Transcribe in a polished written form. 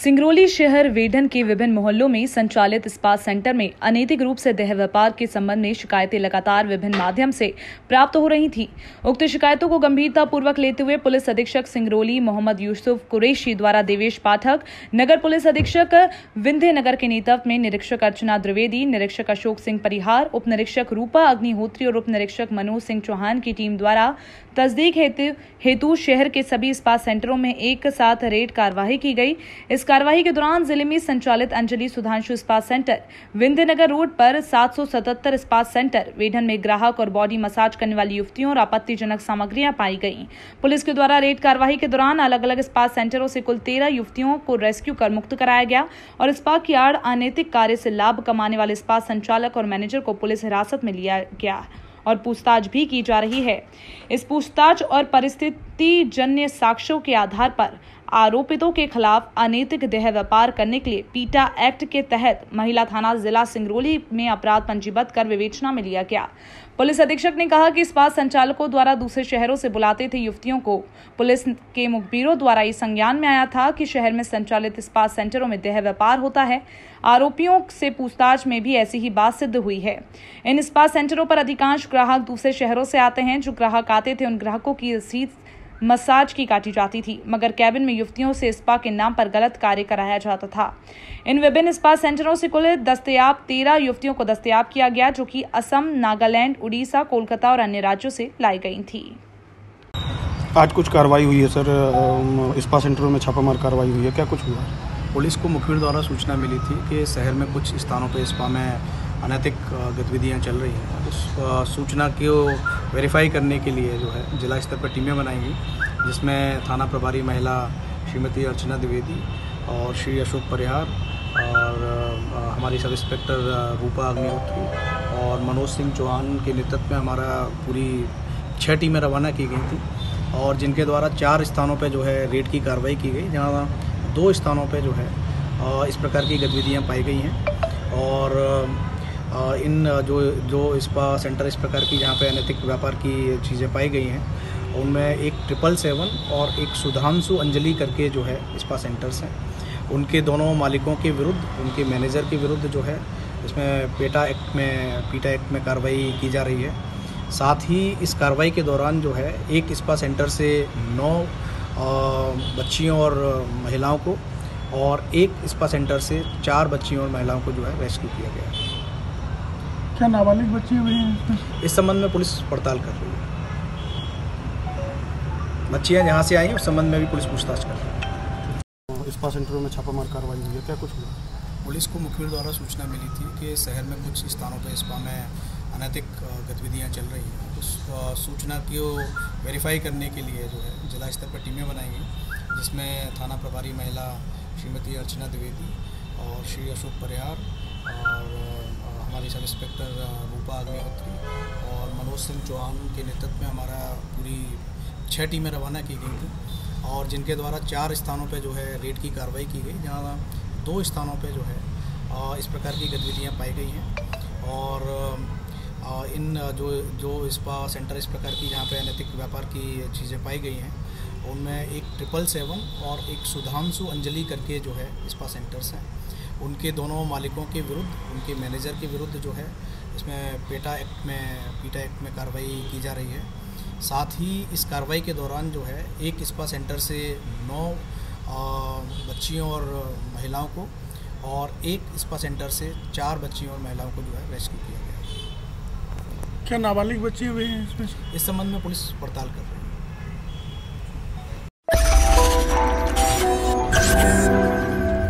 सिंगरौली शहर वेढन के विभिन्न मोहल्लों में संचालित स्पा सेंटर में अनैतिक रूप से देह व्यापार के संबंध में शिकायतें लगातार विभिन्न माध्यम से प्राप्त हो रही थी। उक्त शिकायतों को गंभीरतापूर्वक लेते हुए पुलिस अधीक्षक सिंगरौली मोहम्मद यूसुफ कुरैशी द्वारा देवेश पाठक, नगर पुलिस अधीक्षक विंध्यनगर के नेतृत्व में निरीक्षक अर्चना द्विवेदी, निरीक्षक अशोक सिंह परिहार, उप निरीक्षक रूपा अग्निहोत्री और उप निरीक्षक मनोज सिंह चौहान की टीम द्वारा तस्दीक हेतु शहर के सभी स्पा सेंटरों में एक साथ रेड कार्रवाई की गई। इस कार्रवाई के दौरान जिले में संचालित Anjali Sudhanshu spa centre, Vindhyanagar road पर 777 स्पा सेंटर, वेढन में ग्राहक और बॉडी मसाज करने वाली युवतियों और आपत्तिजनक सामग्रियां पाई गईं। पुलिस के द्वारा रेड कार्रवाई के दौरान अलग अलग स्पा सेंटरों से कुल 13 युवतियों को रेस्क्यू कर मुक्त कराया गया और स्पा की आड़ अनैतिक कार्य से लाभ कमाने वाले स्पा संचालक और मैनेजर को पुलिस हिरासत में लिया गया और पूछताछ भी की जा रही है। इस पूछताछ और परिस्थिति जन्य साक्ष्यों के आधार पर आरोपितों के खिलाफ अनैतिक देह व्यापार करने के लिए पीटा एक्ट के तहत महिला थाना जिला सिंगरौली में अपराध पंजीबद्ध कर विवेचना में लिया गया। पुलिस अधीक्षक ने कहा कि स्पा संचालकों द्वारा दूसरे शहरों से बुलाते थे युवतियों को। पुलिस के मुखबिरों द्वारा इस संज्ञान में आया था कि शहर में संचालित स्पा सेंटरों में देह व्यापार होता है। आरोपियों से पूछताछ में भी ऐसी ही बात सिद्ध हुई है। इन स्पा सेंटरों पर अधिकांश ग्राहक दूसरे शहरों से आते हैं। जो ग्राहक आते थे उन ग्राहकों की रसीद मसाज की काटी जाती थी, मगर कैबिन में युवतियों से स्पा के नाम पर गलत कार्य कराया जाता था। इन विभिन्न स्पा सेंटरों से कुल दस्तयाब 13 युवतियों को दस्तयाब किया गया, जो कि असम, नागालैंड, उड़ीसा, कोलकाता और अन्य राज्यों से लाई गई थी। आज कुछ कार्रवाई हुई है सर, स्पा सेंटरों में छापामार कार्रवाई हुई है, क्या कुछ हुआ? पुलिस को मुखबिर द्वारा सूचना मिली थी कि शहर में कुछ स्थानों पर स्पा में अनैतिक गतिविधियां चल रही हैं। उस सूचना को वेरीफाई करने के लिए जो है जिला स्तर पर टीमें बनाई गई, जिसमें थाना प्रभारी महिला श्रीमती अर्चना द्विवेदी और श्री अशोक परिहार और हमारी सब इंस्पेक्टर रूपा अग्निहोत्री और मनोज सिंह चौहान के नेतृत्व में हमारा पूरी 6 टीमें रवाना की गई थी और जिनके द्वारा 4 स्थानों पर जो है रेड की कार्रवाई की गई, जहाँ 2 स्थानों पर जो है इस प्रकार की गतिविधियाँ पाई गई हैं। और इन जो स्पा सेंटर इस प्रकार की जहाँ पे अनैतिक व्यापार की चीज़ें पाई गई हैं, उनमें एक 777 और एक सुधांशु अंजलि करके जो है स्पा सेंटर्स हैं, उनके दोनों मालिकों के विरुद्ध, उनके मैनेजर के विरुद्ध जो है इसमें पीटा एक्ट में कार्रवाई की जा रही है। साथ ही इस कार्रवाई के दौरान जो है एक स्पा सेंटर से 9 बच्चियों और महिलाओं को और एक स्पा सेंटर से 4 बच्चियों और महिलाओं को जो है रेस्क्यू किया गया। क्या नाबालिग बच्ची हुई हैं? इस संबंध में पुलिस पड़ताल कर रही है। बच्चियां जहां से आई हैं उस संबंध में भी पुलिस पूछताछ कर रही है। स्पा सेंटरों में छापामार कार्रवाई हुई है, क्या कुछ हुआ? पुलिस को मुखबिर द्वारा सूचना मिली थी कि शहर में कुछ स्थानों पर स्पा में अनैतिक गतिविधियां चल रही हैं। उस सूचना को वेरीफाई करने के लिए जो है जिला स्तर पर टीमें बनाई गई, जिसमें थाना प्रभारी महिला श्रीमती अर्चना द्विवेदी और श्री अशोक परिहार और हमारी सब इंस्पेक्टर रूपा अग्निहोत्री और मनोज सिंह चौहान के नेतृत्व में हमारा पूरी 6 टीमें रवाना की गई थी और जिनके द्वारा 4 स्थानों पर जो है रेड की कार्रवाई की गई, जहाँ 2 स्थानों पर जो है इस प्रकार की गतिविधियाँ पाई गई हैं। और इन जो स्पा सेंटर इस प्रकार की जहाँ पे अनैतिक व्यापार की चीज़ें पाई गई हैं, उनमें एक 777 और एक सुधांशु अंजलि करके जो है स्पा सेंटर्स हैं, उनके दोनों मालिकों के विरुद्ध, उनके मैनेजर के विरुद्ध जो है इसमें पीटा एक्ट में कार्रवाई की जा रही है। साथ ही इस कार्रवाई के दौरान जो है एक स्पा सेंटर से 9 बच्चियों और महिलाओं को और एक स्पा सेंटर से 4 बच्चियों और महिलाओं को जो है रेस्क्यू किया गया। क्या नाबालिग बच्ची हुई हैं इसमें? इस संबंध में पुलिस पड़ताल कर रही है।